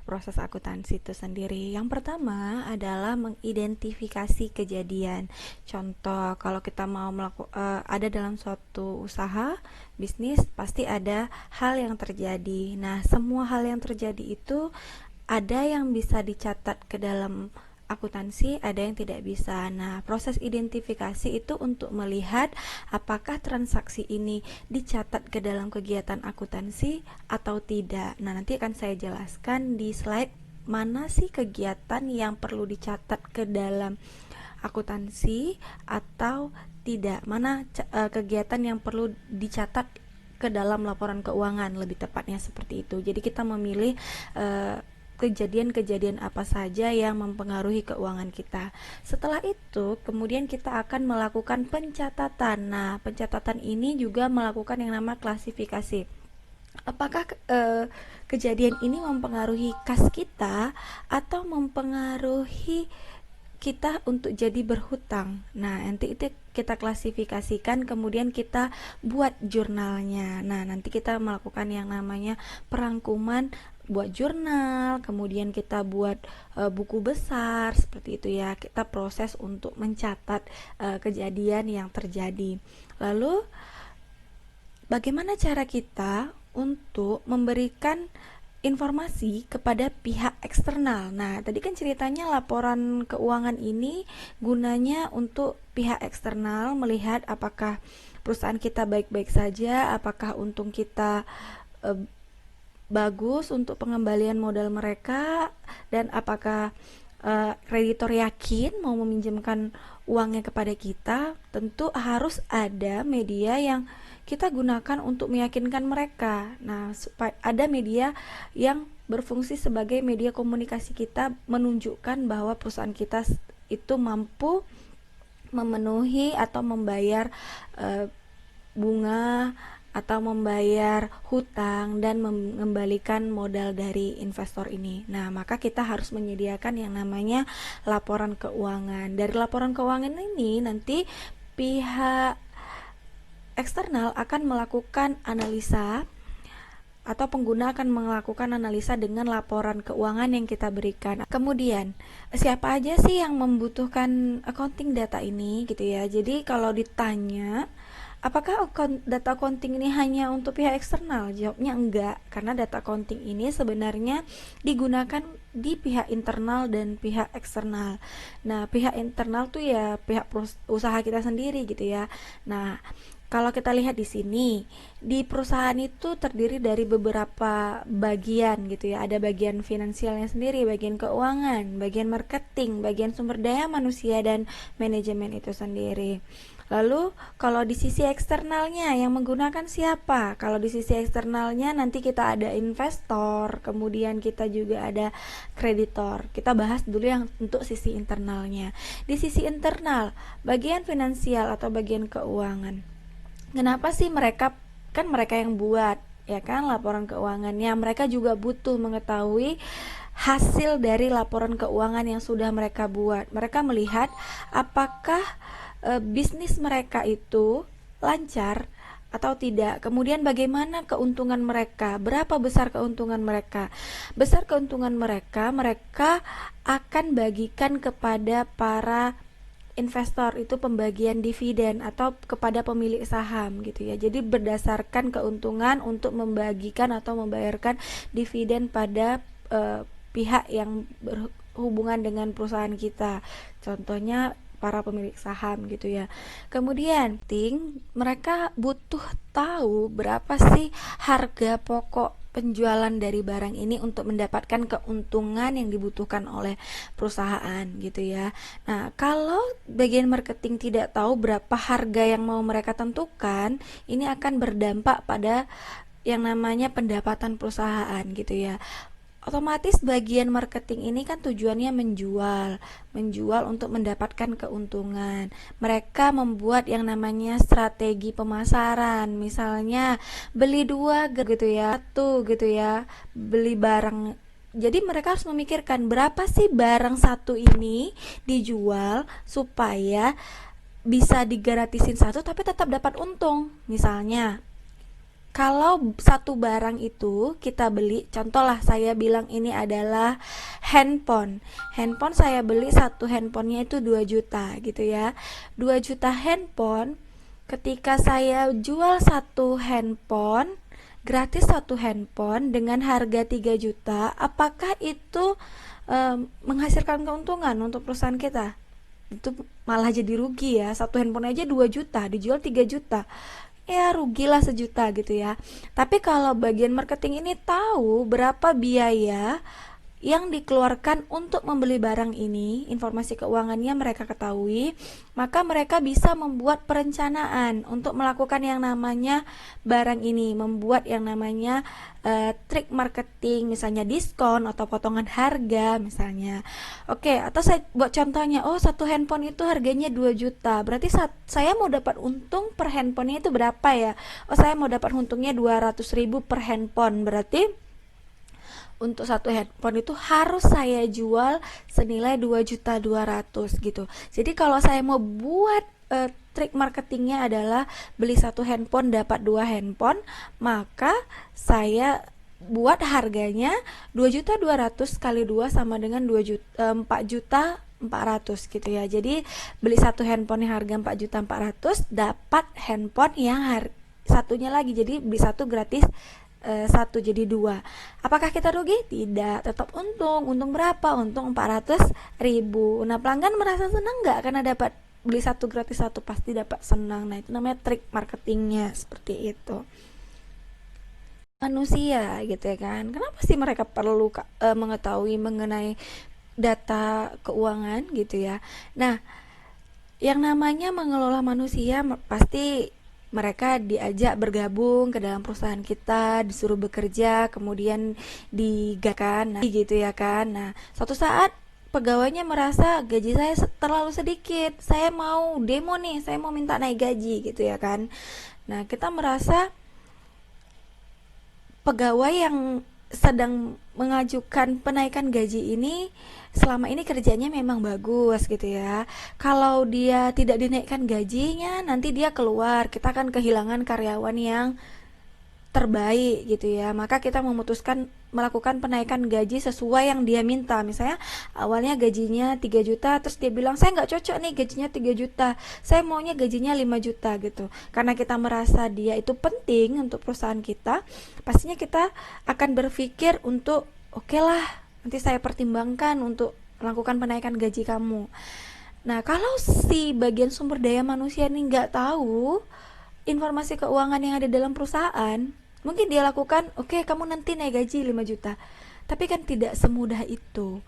proses akuntansi itu sendiri. Yang pertama adalah mengidentifikasi kejadian. Contoh, kalau kita mau ada dalam suatu usaha, bisnis, pasti ada hal yang terjadi. Nah, semua hal yang terjadi itu ada yang bisa dicatat ke dalam akuntansi, ada yang tidak bisa. Nah, proses identifikasi itu untuk melihat apakah transaksi ini dicatat ke dalam kegiatan akuntansi atau tidak. Nah, nanti akan saya jelaskan di slide mana sih kegiatan yang perlu dicatat ke dalam akuntansi atau tidak. Mana kegiatan yang perlu dicatat ke dalam laporan keuangan, lebih tepatnya seperti itu. Jadi kita memilih kejadian-kejadian apa saja yang mempengaruhi keuangan kita. Setelah itu, kemudian kita akan melakukan pencatatan. Nah, pencatatan ini juga melakukan yang namanya klasifikasi. Apakah kejadian ini mempengaruhi kas kita atau mempengaruhi kita untuk jadi berhutang. Nah, nanti itu kita klasifikasikan, kemudian kita buat jurnalnya. Nah, nanti kita melakukan yang namanya perangkuman, buat jurnal, kemudian kita buat buku besar seperti itu ya. Kita proses untuk mencatat kejadian yang terjadi. Lalu bagaimana cara kita untuk memberikan informasi kepada pihak eksternal. Nah, tadi kan ceritanya laporan keuangan ini gunanya untuk pihak eksternal melihat apakah perusahaan kita baik-baik saja, apakah untung kita bagus untuk pengembalian modal mereka, dan apakah kreditor yakin mau meminjamkan uangnya kepada kita. Tentu harus ada media yang kita gunakan untuk meyakinkan mereka. Nah, supaya ada media yang berfungsi sebagai media komunikasi kita, menunjukkan bahwa perusahaan kita itu mampu memenuhi atau membayar bunga atau membayar hutang dan mengembalikan modal dari investor ini. Nah, maka kita harus menyediakan yang namanya laporan keuangan. Dari laporan keuangan ini nanti pihak eksternal akan melakukan analisa atau pengguna akan melakukan analisa dengan laporan keuangan yang kita berikan. Kemudian, siapa aja sih yang membutuhkan accounting data ini gitu ya. Jadi kalau ditanya apakah data accounting ini hanya untuk pihak eksternal? Jawabnya enggak, karena data accounting ini sebenarnya digunakan di pihak internal dan pihak eksternal. Nah, pihak internal tuh ya pihak usaha kita sendiri gitu ya. Nah, kalau kita lihat di sini, di perusahaan itu terdiri dari beberapa bagian gitu ya. Ada bagian finansialnya sendiri, bagian keuangan, bagian marketing, bagian sumber daya manusia, dan manajemen itu sendiri. Lalu kalau di sisi eksternalnya yang menggunakan siapa? Kalau di sisi eksternalnya nanti kita ada investor, kemudian kita juga ada kreditor. Kita bahas dulu yang untuk sisi internalnya. Di sisi internal, bagian finansial atau bagian keuangan. Kenapa sih mereka yang buat ya kan laporan keuangannya, mereka juga butuh mengetahui hasil dari laporan keuangan yang sudah mereka buat. Mereka melihat apakah bisnis mereka itu lancar atau tidak. Kemudian bagaimana keuntungan mereka, berapa besar keuntungan mereka. Besar keuntungan mereka akan bagikan kepada para investor, itu pembagian dividen, atau kepada pemilik saham gitu ya. Jadi berdasarkan keuntungan untuk membagikan atau membayarkan dividen pada pihak yang berhubungan dengan perusahaan kita. Contohnya para pemilik saham gitu ya. Kemudian mereka butuh tahu berapa sih harga pokok penjualan dari barang ini untuk mendapatkan keuntungan yang dibutuhkan oleh perusahaan gitu ya. Nah, kalau bagian marketing tidak tahu berapa harga yang mau mereka tentukan, ini akan berdampak pada yang namanya pendapatan perusahaan gitu ya. Otomatis bagian marketing ini kan tujuannya menjual untuk mendapatkan keuntungan. Mereka membuat yang namanya strategi pemasaran, misalnya beli dua gitu ya, satu gitu ya, beli barang. Jadi mereka harus memikirkan berapa sih barang satu ini dijual supaya bisa digratisin satu tapi tetap dapat untung. Misalnya kalau satu barang itu kita beli, contohlah saya bilang ini adalah handphone. Handphone saya beli satu handphonenya itu 2 juta gitu ya. 2 juta handphone, ketika saya jual satu handphone, gratis satu handphone dengan harga 3 juta, apakah itu menghasilkan keuntungan untuk perusahaan kita? Itu malah jadi rugi ya. Satu handphone aja 2 juta, dijual 3 juta, ya rugilah sejuta gitu ya. Tapi kalau bagian marketing ini tahu berapa biaya yang dikeluarkan untuk membeli barang ini, informasi keuangannya mereka ketahui, maka mereka bisa membuat perencanaan untuk melakukan yang namanya barang ini, membuat yang namanya trik marketing, misalnya diskon atau potongan harga misalnya. Oke, atau saya buat contohnya, oh satu handphone itu harganya 2 juta, berarti saya mau dapat untung per handphonenya itu berapa ya? Oh, saya mau dapat untungnya 200.000 per handphone, berarti untuk satu handphone itu harus saya jual senilai 2.200.000 gitu. Jadi kalau saya mau buat trik marketingnya adalah beli satu handphone dapat 2 handphone, maka saya buat harganya 2.200.000 kali 2 sama dengan 4.400.000 gitu ya. Jadi beli satu handphone yang harga 4.400.000 dapat handphone yang satunya lagi, jadi beli satu gratis satu jadi 2. Apakah kita rugi? Tidak, tetap untung. Untung berapa? Untung 400.000. Nah, pelanggan merasa senang nggak karena dapat beli satu gratis satu? Pasti dapat senang. Nah, itu namanya trik marketingnya, seperti itu. Manusia gitu ya kan, kenapa sih mereka perlu mengetahui mengenai data keuangan gitu ya. Nah, yang namanya mengelola manusia pasti mereka diajak bergabung ke dalam perusahaan kita, disuruh bekerja, kemudian digakan, nah, gitu ya kan. Nah, suatu saat pegawainya merasa gaji saya terlalu sedikit, saya mau demo nih, saya mau minta naik gaji gitu ya kan. Nah, kita merasa pegawai yang sedang mengajukan penaikan gaji ini selama ini kerjanya memang bagus gitu ya. Kalau dia tidak dinaikkan gajinya, nanti dia keluar, kita akan kehilangan karyawan yang terbaik gitu ya. Maka kita memutuskan melakukan penaikan gaji sesuai yang dia minta. Misalnya awalnya gajinya 3 juta, terus dia bilang saya nggak cocok nih gajinya 3 juta, saya maunya gajinya 5 juta gitu. Karena kita merasa dia itu penting untuk perusahaan kita, pastinya kita akan berpikir untuk oke lah, nanti saya pertimbangkan untuk melakukan penaikan gaji kamu. Nah, kalau si bagian sumber daya manusia ini nggak tahu informasi keuangan yang ada dalam perusahaan, mungkin dia lakukan, oke, kamu nanti naik gaji 5 juta. Tapi kan tidak semudah itu.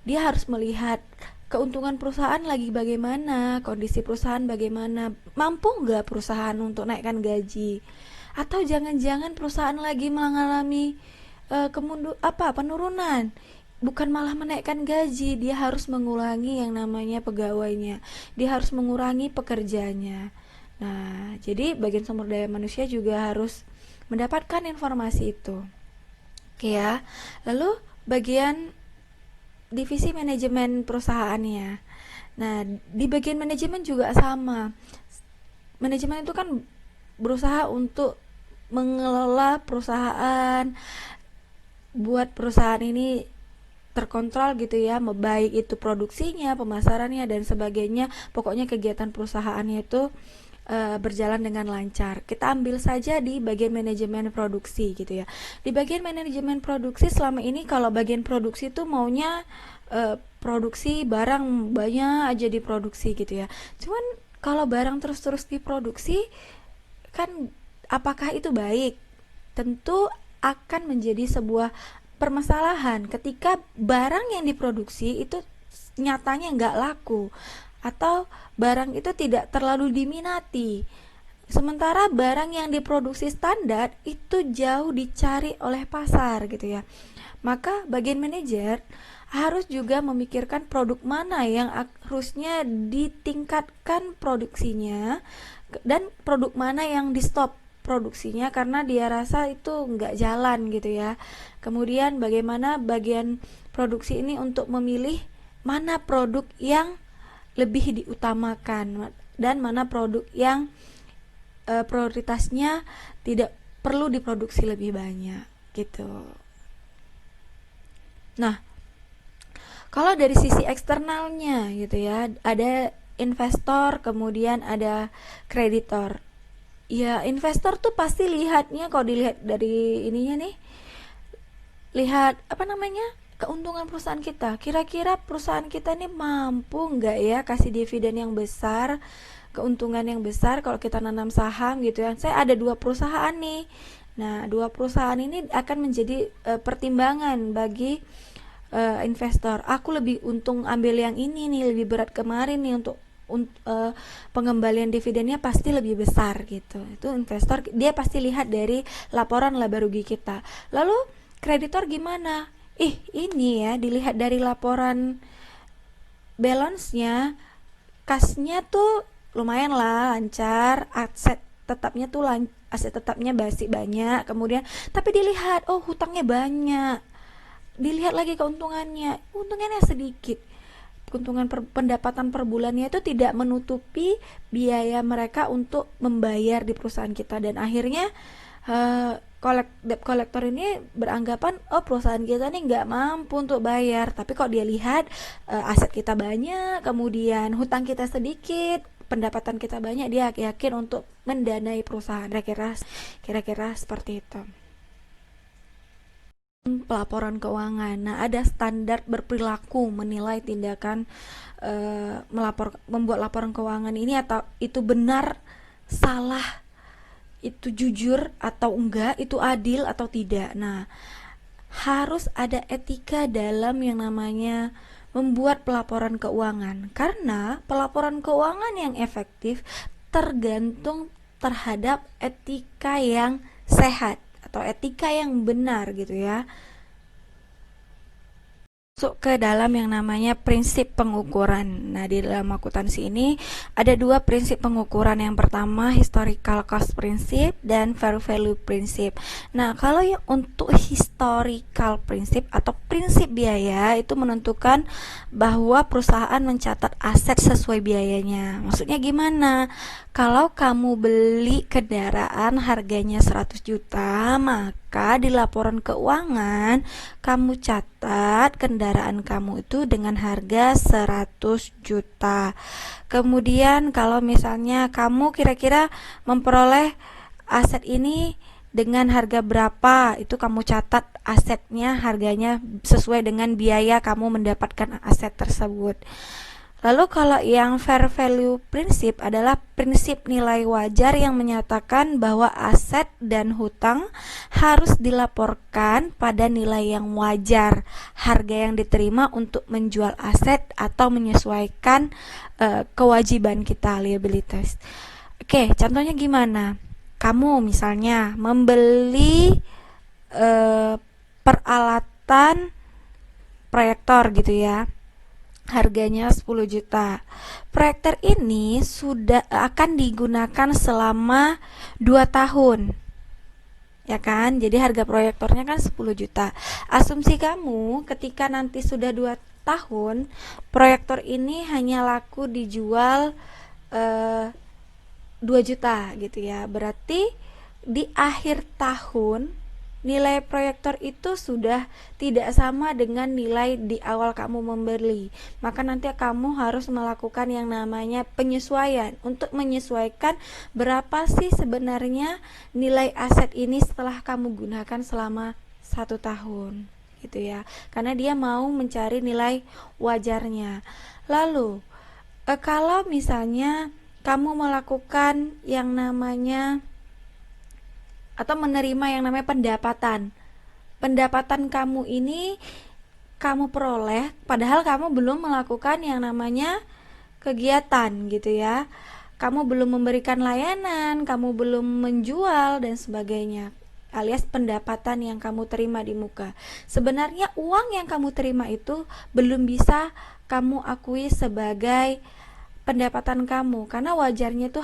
Dia harus melihat keuntungan perusahaan lagi bagaimana, kondisi perusahaan bagaimana, mampu nggak perusahaan untuk naikkan gaji. Atau jangan-jangan perusahaan lagi mengalami penurunan. Bukan malah menaikkan gaji, dia harus mengurangi yang namanya pegawainya. Dia harus mengurangi pekerjanya. Nah, jadi bagian sumber daya manusia juga harus mendapatkan informasi itu. Oke ya. Lalu bagian divisi manajemen perusahaannya. Nah, di bagian manajemen juga sama. Manajemen itu kan berusaha untuk mengelola perusahaan, buat perusahaan ini terkontrol gitu ya, baik itu produksinya, pemasarannya dan sebagainya. Pokoknya kegiatan perusahaannya itu berjalan dengan lancar. Kita ambil saja di bagian manajemen produksi gitu ya. Di bagian manajemen produksi selama ini kalau bagian produksi itu maunya produksi barang banyak aja diproduksi gitu ya. Cuman kalau barang terus-terus diproduksi kan apakah itu baik? Tentu akan menjadi sebuah permasalahan ketika barang yang diproduksi itu nyatanya nggak laku atau barang itu tidak terlalu diminati, sementara barang yang diproduksi standar itu jauh dicari oleh pasar gitu ya. Maka bagian manajer harus juga memikirkan produk mana yang harusnya ditingkatkan produksinya dan produk mana yang di stop produksinya karena dia rasa itu nggak jalan gitu ya. Kemudian bagaimana bagian produksi ini untuk memilih mana produk yang lebih diutamakan dan mana produk yang prioritasnya tidak perlu diproduksi lebih banyak gitu. Nah, kalau dari sisi eksternalnya gitu ya, ada investor, kemudian ada kreditor. Ya, investor tuh pasti lihatnya, kalau dilihat dari ininya nih, lihat apa namanya, keuntungan perusahaan kita. Kira-kira perusahaan kita nih mampu nggak ya kasih dividen yang besar, keuntungan yang besar kalau kita nanam saham gitu ya. Saya ada 2 perusahaan nih. Nah, 2 perusahaan ini akan menjadi pertimbangan bagi investor. Aku lebih untung ambil yang ini nih, lebih berat kemarin nih untuk pengembalian dividennya pasti lebih besar gitu. Itu investor dia pasti lihat dari laporan laba rugi kita. Lalu kreditor gimana? Ini ya dilihat dari laporan balance-nya, kasnya tuh lumayan lah lancar, aset tetapnya banyak, kemudian tapi dilihat hutangnya banyak, dilihat lagi keuntungannya sedikit, pendapatan per bulannya itu tidak menutupi biaya mereka untuk membayar di perusahaan kita, dan akhirnya debt collector ini beranggapan perusahaan kita nih nggak mampu untuk bayar. Tapi kok dia lihat aset kita banyak, kemudian hutang kita sedikit, pendapatan kita banyak, dia yakin untuk mendanai perusahaan. Kira-kira seperti itu. Pelaporan keuangan. Nah, ada standar berperilaku menilai tindakan membuat laporan keuangan ini, atau itu benar, salah, itu jujur atau enggak, itu adil atau tidak. Nah, harus ada etika dalam yang namanya membuat pelaporan keuangan, karena pelaporan keuangan yang efektif tergantung terhadap etika yang sehat atau etika yang benar gitu ya. Masuk ke dalam yang namanya prinsip pengukuran. Nah, di dalam akuntansi ini ada 2 prinsip pengukuran. Yang pertama historical cost prinsip dan fair value prinsip. Nah, kalau yang untuk historical prinsip atau prinsip biaya itu menentukan bahwa perusahaan mencatat aset sesuai biayanya. Maksudnya gimana? Kalau kamu beli kendaraan harganya 100 juta, maka di laporan keuangan kamu catat kendaraan kamu itu dengan harga 100 juta. Kemudian kalau misalnya kamu kira-kira memperoleh aset ini dengan harga berapa, itu kamu catat asetnya, harganya sesuai dengan biaya kamu mendapatkan aset tersebut. Lalu kalau yang fair value prinsip adalah prinsip nilai wajar yang menyatakan bahwa aset dan hutang harus dilaporkan pada nilai yang wajar, harga yang diterima untuk menjual aset atau menyesuaikan kewajiban kita, liabilitas. Oke, contohnya gimana? Kamu misalnya membeli peralatan proyektor gitu ya, harganya 10 juta. Proyektor ini sudah akan digunakan selama 2 tahun. Ya kan? Jadi harga proyektornya kan 10 juta. Asumsi kamu ketika nanti sudah 2 tahun, proyektor ini hanya laku dijual 2 juta gitu ya. Berarti di akhir tahun nilai proyektor itu sudah tidak sama dengan nilai di awal kamu membeli. Maka nanti kamu harus melakukan yang namanya penyesuaian untuk menyesuaikan berapa sih sebenarnya nilai aset ini setelah kamu gunakan selama 1 tahun gitu ya. Karena dia mau mencari nilai wajarnya. Lalu kalau misalnya kamu melakukan yang namanya atau menerima yang namanya pendapatan kamu ini kamu peroleh padahal kamu belum melakukan yang namanya kegiatan gitu ya, kamu belum memberikan layanan, kamu belum menjual dan sebagainya, alias pendapatan yang kamu terima di muka. Sebenarnya uang yang kamu terima itu belum bisa kamu akui sebagai pendapatan kamu, karena wajarnya itu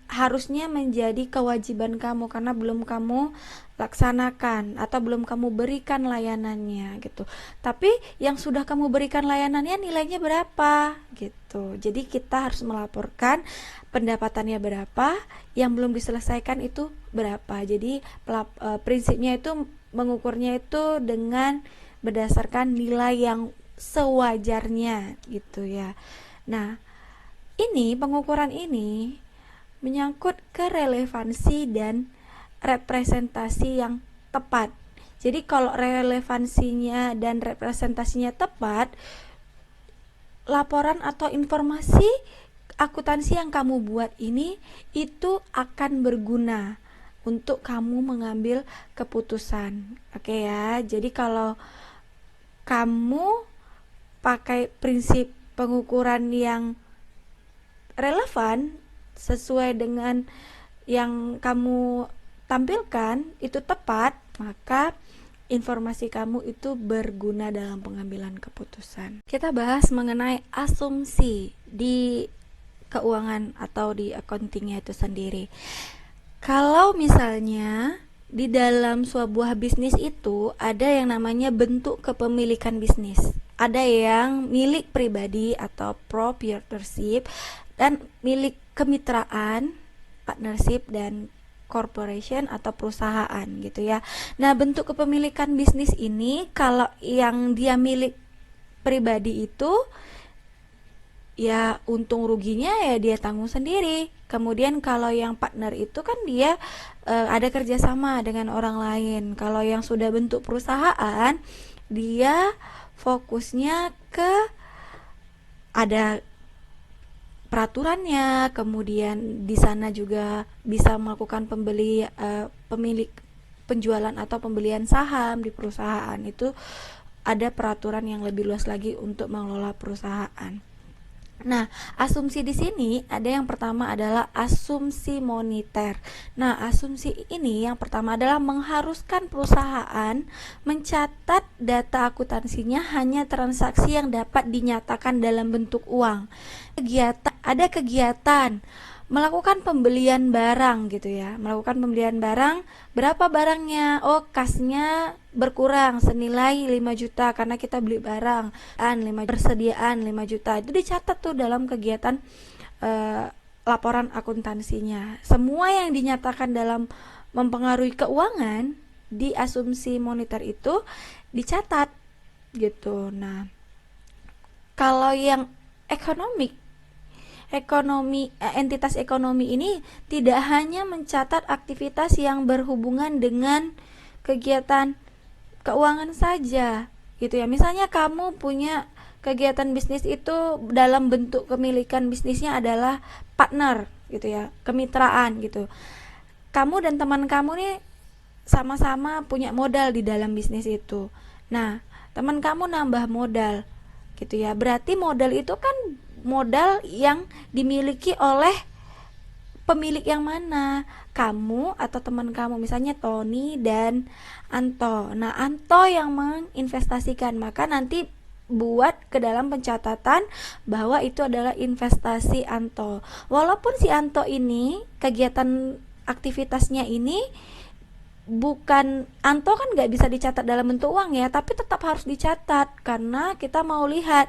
harusnya menjadi kewajiban kamu karena belum kamu laksanakan atau belum kamu berikan layanannya gitu. Tapi yang sudah kamu berikan layanannya nilainya berapa gitu. Jadi kita harus melaporkan pendapatannya berapa, yang belum diselesaikan itu berapa. Jadi prinsipnya itu mengukurnya itu dengan berdasarkan nilai yang sewajarnya gitu ya. Nah, pengukuran ini menyangkut ke relevansi dan representasi yang tepat. Jadi kalau relevansinya dan representasinya tepat, laporan atau informasi akuntansi yang kamu buat ini itu akan berguna untuk kamu mengambil keputusan. Oke ya. Jadi kalau kamu pakai prinsip pengukuran yang relevan sesuai dengan yang kamu tampilkan itu tepat, maka informasi kamu itu berguna dalam pengambilan keputusan. Kita bahas mengenai asumsi di keuangan atau di accountingnya itu sendiri. Kalau misalnya di dalam sebuah bisnis itu ada yang namanya bentuk kepemilikan bisnis. Ada yang milik pribadi atau proprietorship, dan milik kemitraan, partnership, dan corporation atau perusahaan gitu ya. Nah, bentuk kepemilikan bisnis ini kalau yang dia milik pribadi itu ya untung ruginya ya dia tanggung sendiri. Kemudian kalau yang partner itu kan dia ada kerjasama dengan orang lain. Kalau yang sudah bentuk perusahaan, dia fokusnya ke ada peraturannya, kemudian di sana juga bisa melakukan pemilik penjualan atau pembelian saham di perusahaan. Itu ada peraturan yang lebih luas lagi untuk mengelola perusahaan. Nah, asumsi di sini ada yang pertama adalah asumsi moneter. Nah, asumsi ini yang pertama adalah mengharuskan perusahaan mencatat data akuntansinya hanya transaksi yang dapat dinyatakan dalam bentuk uang. Ada kegiatan melakukan pembelian barang gitu ya. Melakukan pembelian barang, berapa barangnya? Oh, kasnya berkurang senilai 5 juta karena kita beli barang. Persediaan 5 juta. Itu dicatat tuh dalam kegiatan laporan akuntansinya. Semua yang dinyatakan dalam mempengaruhi keuangan di asumsi moneter itu dicatat gitu. Nah, kalau yang entitas ekonomi ini tidak hanya mencatat aktivitas yang berhubungan dengan kegiatan keuangan saja gitu ya. Misalnya kamu punya kegiatan bisnis itu dalam bentuk kepemilikan bisnisnya adalah partner gitu ya, kemitraan gitu. Kamu dan teman kamu nih sama-sama punya modal di dalam bisnis itu. Nah, teman kamu nambah modal gitu ya. Berarti modal itu kan modal yang dimiliki oleh pemilik yang mana? Kamu atau teman kamu, misalnya Tony dan Anto. Nah, Anto yang menginvestasikan, maka nanti buat ke dalam pencatatan bahwa itu adalah investasi Anto. Walaupun si Anto ini kegiatan aktivitasnya ini bukan, Anto kan nggak bisa dicatat dalam bentuk uang ya, tapi tetap harus dicatat karena kita mau lihat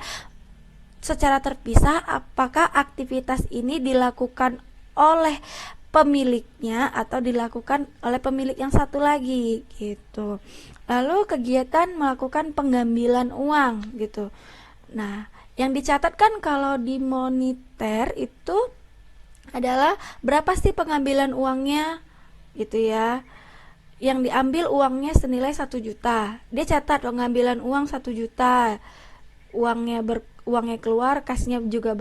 secara terpisah apakah aktivitas ini dilakukan oleh pemiliknya atau dilakukan oleh pemilik yang satu lagi gitu. Lalu kegiatan melakukan pengambilan uang gitu. Nah, yang dicatat kan kalau di moneter itu adalah berapa sih pengambilan uangnya gitu ya. Yang diambil uangnya senilai 1 juta. Dia catat pengambilan uang 1 juta. Uangnya keluar, kasnya juga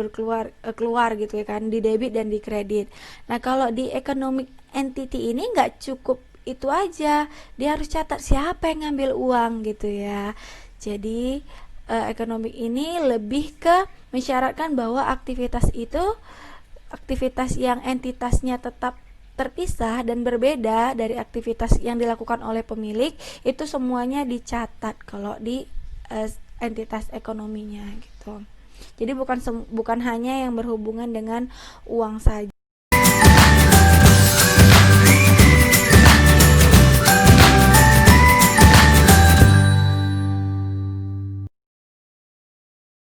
keluar gitu ya kan, di debit dan di kredit. Nah, kalau di economic entity ini nggak cukup itu aja, dia harus catat siapa yang ngambil uang gitu ya. Jadi economic ini lebih ke mensyaratkan bahwa aktivitas yang entitasnya tetap terpisah dan berbeda dari aktivitas yang dilakukan oleh pemilik, itu semuanya dicatat kalau di entitas ekonominya gitu. Jadi bukan hanya yang berhubungan dengan uang saja